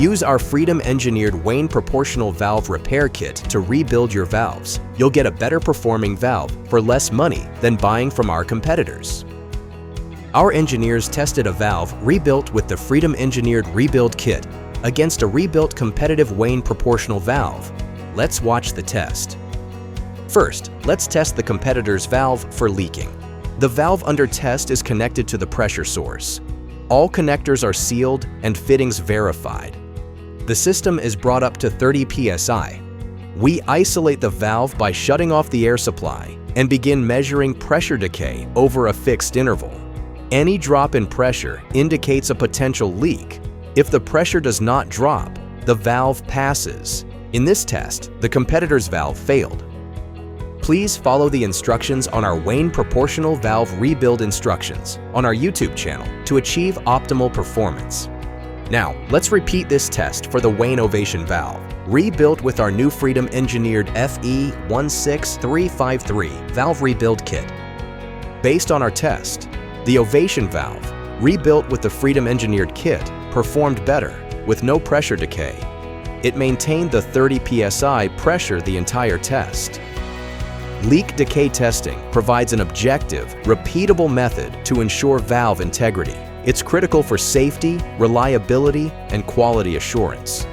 Use our Freedom-engineered Wayne Proportional Valve Repair Kit to rebuild your valves. You'll get a better performing valve for less money than buying from our competitors. Our engineers tested a valve rebuilt with the Freedom-engineered Rebuild Kit against a rebuilt competitive Wayne proportional valve. Let's watch the test. First, let's test the competitor's valve for leaking. The valve under test is connected to the pressure source. All connectors are sealed and fittings verified. The system is brought up to 30 psi. We isolate the valve by shutting off the air supply and begin measuring pressure decay over a fixed interval. Any drop in pressure indicates a potential leak. If the pressure does not drop, the valve passes. In this test, the competitor's valve failed. Please follow the instructions on our Wayne Proportional Valve Rebuild instructions on our YouTube channel to achieve optimal performance. Now, let's repeat this test for the Wayne Ovation valve, rebuilt with our new Freedom-engineered FE-16353 valve rebuild kit. Based on our test, the Ovation valve, rebuilt with the Freedom-engineered kit, performed better with no pressure decay. It maintained the 30 psi pressure the entire test. Leak decay testing provides an objective, repeatable method to ensure valve integrity. It's critical for safety, reliability, and quality assurance.